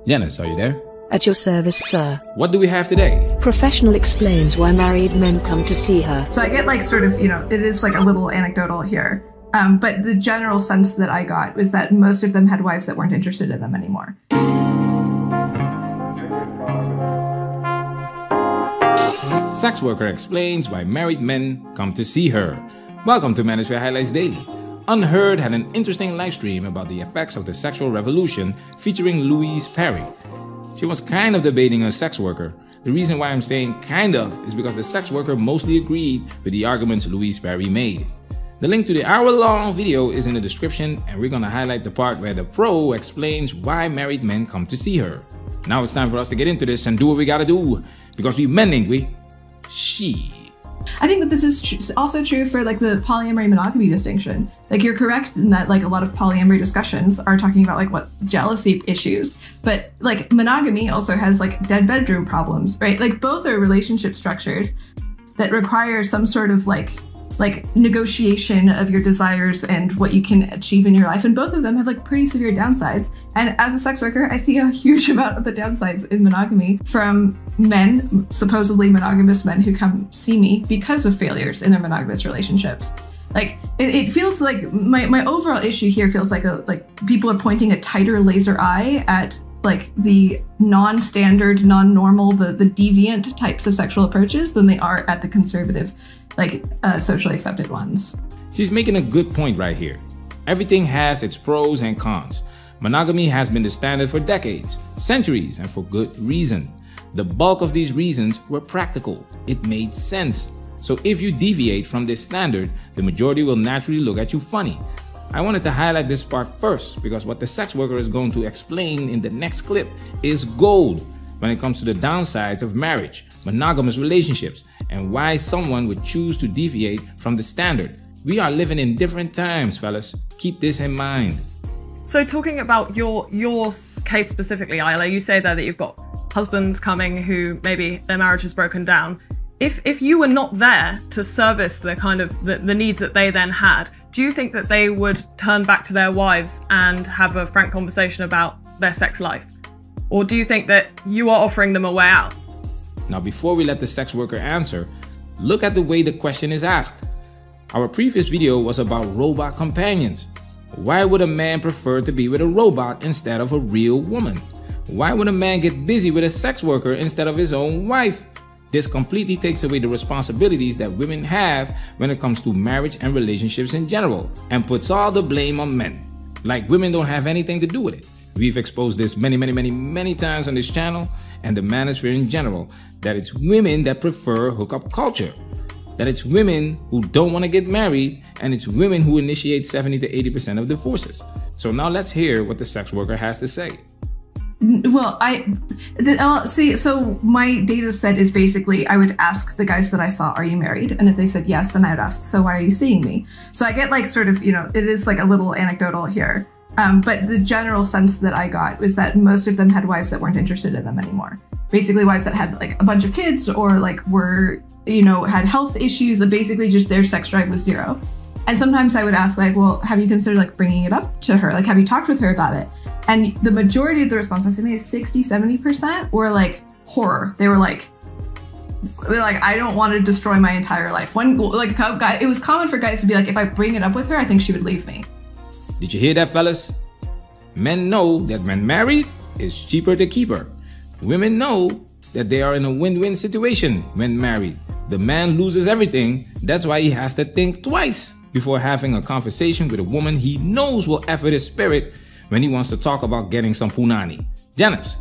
Janice, are you there? At your service, sir. What do we have today? Professional explains why married men come to see her. So I get like sort of, it is like a little anecdotal here. But the general sense that I got was that most of them had wives that weren't interested in them anymore. Sex worker explains why married men come to see her. Welcome to Manosphere Highlights Daily. Unheard had an interesting live stream about the effects of the sexual revolution featuring Louise Perry. She was kind of debating a sex worker. The reason why I'm saying kind of is because the sex worker mostly agreed with the arguments Louise Perry made. The link to the hour-long video is in the description, and we're going to highlight the part where the pro explains why married men come to see her. Now it's time for us to get into this and do what we gotta do, because we men, ain't we? I think that this is also true for like the polyamory monogamy distinction. Like you're correct in that like a lot of polyamory discussions are talking about like what jealousy issues, but like monogamy also has like dead bedroom problems, right? Like both are relationship structures that require some sort of like negotiation of your desires and what you can achieve in your life. And both of them have like pretty severe downsides. And as a sex worker, I see a huge amount of the downsides in monogamy from men, supposedly monogamous men who come see me because of failures in their monogamous relationships. Like it feels like my overall issue here feels like people are pointing a tighter laser eye at like the non-standard, non-normal, the deviant types of sexual approaches than they are at the conservative, socially accepted ones. She's making a good point right here. Everything has its pros and cons. Monogamy has been the standard for decades, centuries, and for good reason. The bulk of these reasons were practical. It made sense. So if you deviate from this standard, the majority will naturally look at you funny. I wanted to highlight this part first because what the sex worker is going to explain in the next clip is gold when it comes to the downsides of marriage, monogamous relationships, and why someone would choose to deviate from the standard. We are living in different times, fellas. Keep this in mind. So talking about your case specifically, Isla, you say there that you've got husbands coming who maybe their marriage has broken down. If you were not there to service the kind of the needs that they then had, do you think that they would turn back to their wives and have a frank conversation about their sex life? Or do you think that you are offering them a way out? Now, before we let the sex worker answer, look at the way the question is asked. Our previous video was about robot companions. Why would a man prefer to be with a robot instead of a real woman? Why would a man get busy with a sex worker instead of his own wife? This completely takes away the responsibilities that women have when it comes to marriage and relationships in general, and puts all the blame on men. Like women don't have anything to do with it. We've exposed this many times on this channel and the manosphere in general, that it's women that prefer hookup culture, that it's women who don't want to get married, and it's women who initiate 70 to 80% of divorces. So now let's hear what the sex worker has to say. Well, so my data set is basically, I would ask the guys that I saw, are you married? And if they said yes, then I would ask, so why are you seeing me? So I get like sort of, it is like a little anecdotal here. But the general sense that I got was that most of them had wives that weren't interested in them anymore. Basically wives that had like a bunch of kids or like were, had health issues, and basically just their sex drive was zero. And sometimes I would ask like, well, have you considered like bringing it up to her? Like, have you talked with her about it? And the majority of the responses I made, 60–70%, were like horror. They're like, I don't want to destroy my entire life. One like guy, it was common for guys to be like, if I bring it up with her, I think she would leave me. Did you hear that, fellas? Men know that when married, it's cheaper to keep her. Women know that they are in a win-win situation when married. The man loses everything. That's why he has to think twice before having a conversation with a woman he knows will effort his spirit when he wants to talk about getting some punani. Janice.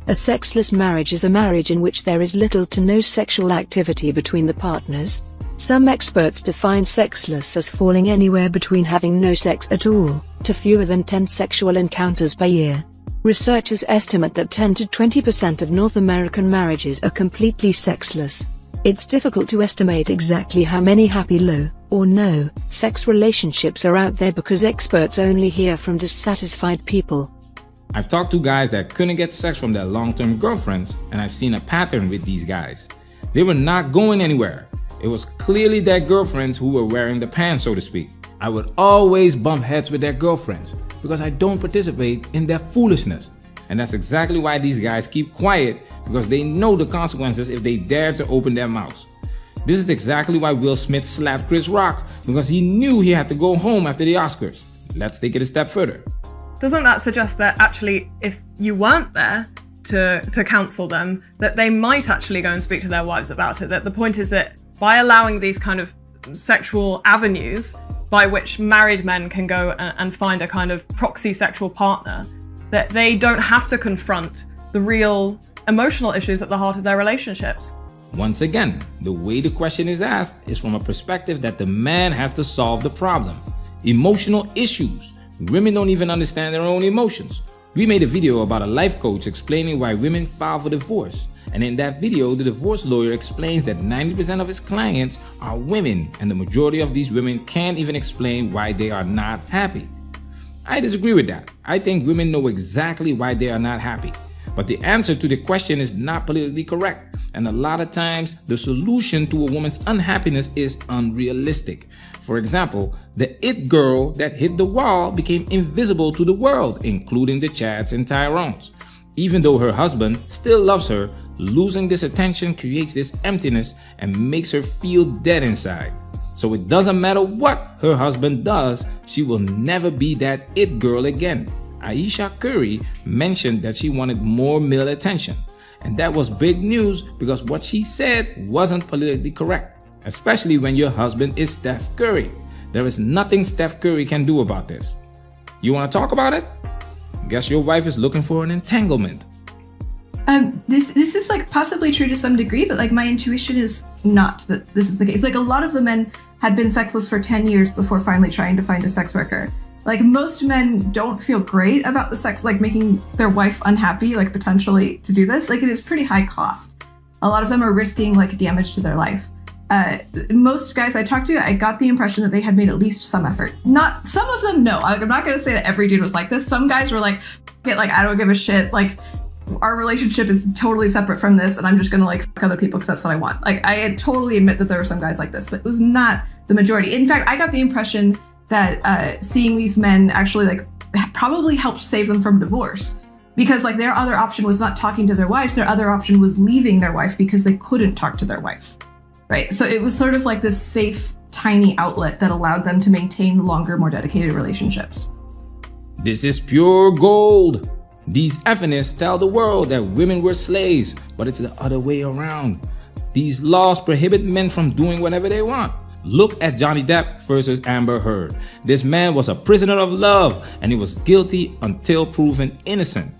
A sexless marriage is a marriage in which there is little to no sexual activity between the partners. Some experts define sexless as falling anywhere between having no sex at all to fewer than 10 sexual encounters per year. Researchers estimate that 10 to 20% of North American marriages are completely sexless. It's difficult to estimate exactly how many happy low or no sex relationships are out there because experts only hear from dissatisfied people. I've talked to guys that couldn't get sex from their long-term girlfriends, and I've seen a pattern with these guys. They were not going anywhere. It was clearly their girlfriends who were wearing the pants, so to speak. I would always bump heads with their girlfriends because I don't participate in their foolishness. And that's exactly why these guys keep quiet, because they know the consequences if they dare to open their mouths. This is exactly why Will Smith slapped Chris Rock, because he knew he had to go home after the Oscars. Let's take it a step further. Doesn't that suggest that actually, if you weren't there to counsel them, that they might actually go and speak to their wives about it? That the point is that by allowing these kind of sexual avenues by which married men can go and find a kind of proxy sexual partner, that they don't have to confront the real emotional issues at the heart of their relationships. Once again, the way the question is asked is from a perspective that the man has to solve the problem. Emotional issues. Women don't even understand their own emotions. We made a video about a life coach explaining why women file for divorce. And in that video, the divorce lawyer explains that 90% of his clients are women, and the majority of these women can't even explain why they are not happy. I disagree with that. I think women know exactly why they are not happy. But the answer to the question is not politically correct. And a lot of times, the solution to a woman's unhappiness is unrealistic. For example, the it girl that hit the wall became invisible to the world, including the Chads and Tyrones. Even though her husband still loves her, losing this attention creates this emptiness and makes her feel dead inside. So it doesn't matter what her husband does, she will never be that it girl again. Ayesha Curry mentioned that she wanted more male attention. And that was big news because what she said wasn't politically correct, especially when your husband is Steph Curry. There is nothing Steph Curry can do about this. You want to talk about it? Guess your wife is looking for an entanglement. This is like possibly true to some degree, but like my intuition is not that this is the case. Like a lot of the men had been sexless for 10 years before finally trying to find a sex worker. Like most men don't feel great about the sex, like making their wife unhappy, like potentially to do this. Like it is pretty high cost. A lot of them are risking like damage to their life. Most guys I talked to, I got the impression that they had made at least some effort. Not some of them, no. I'm not gonna say that every dude was like this. Some guys were like, like I don't give a shit. Like our relationship is totally separate from this, and I'm just gonna like fuck other people because that's what I want. Like I totally admit that there were some guys like this, but it was not the majority. In fact, I got the impression that seeing these men actually like probably helped save them from divorce, because like their other option was not talking to their wives. Their other option was leaving their wife because they couldn't talk to their wife. Right. So it was sort of like this safe, tiny outlet that allowed them to maintain longer, more dedicated relationships. This is pure gold. These feminists tell the world that women were slaves, but it's the other way around. These laws prohibit men from doing whatever they want. Look at Johnny Depp versus Amber Heard. This man was a prisoner of love, and he was guilty until proven innocent.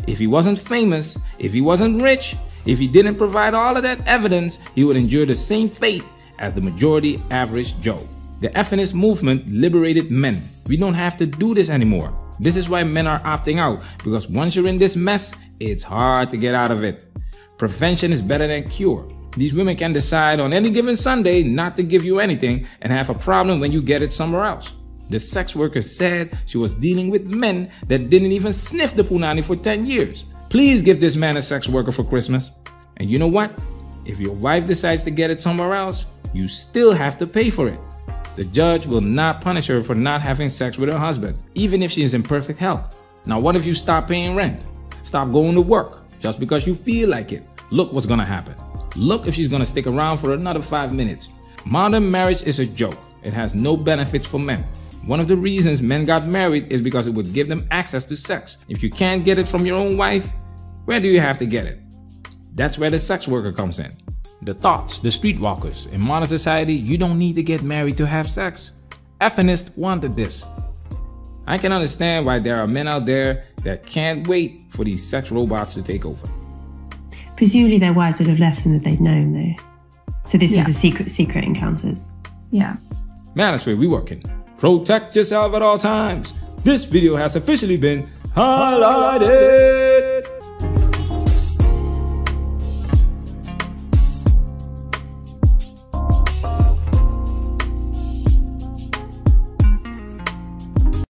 If he wasn't famous, if he wasn't rich, if he didn't provide all of that evidence, he would endure the same fate as the majority average Joe. The feminist movement liberated men. We don't have to do this anymore. This is why men are opting out, because once you're in this mess, it's hard to get out of it. Prevention is better than cure. These women can decide on any given Sunday not to give you anything and have a problem when you get it somewhere else. The sex worker said she was dealing with men that didn't even sniff the punani for 10 years. Please give this man a sex worker for Christmas. And you know what? If your wife decides to get it somewhere else, you still have to pay for it. The judge will not punish her for not having sex with her husband, even if she is in perfect health. Now, what if you stop paying rent? Stop going to work just because you feel like it? Look what's gonna happen. Look if she's gonna stick around for another 5 minutes. Modern marriage is a joke. It has no benefits for men. One of the reasons men got married is because it would give them access to sex. If you can't get it from your own wife, where do you have to get it? That's where the sex worker comes in. The thoughts, the streetwalkers. In modern society, you don't need to get married to have sex. Feminists wanted this. I can understand why there are men out there that can't wait for these sex robots to take over. Presumably their wives would have left them if they'd known, though. So this was a secret encounters. Yeah. Man, that's where we working. Protect yourself at all times. This video has officially been highlighted.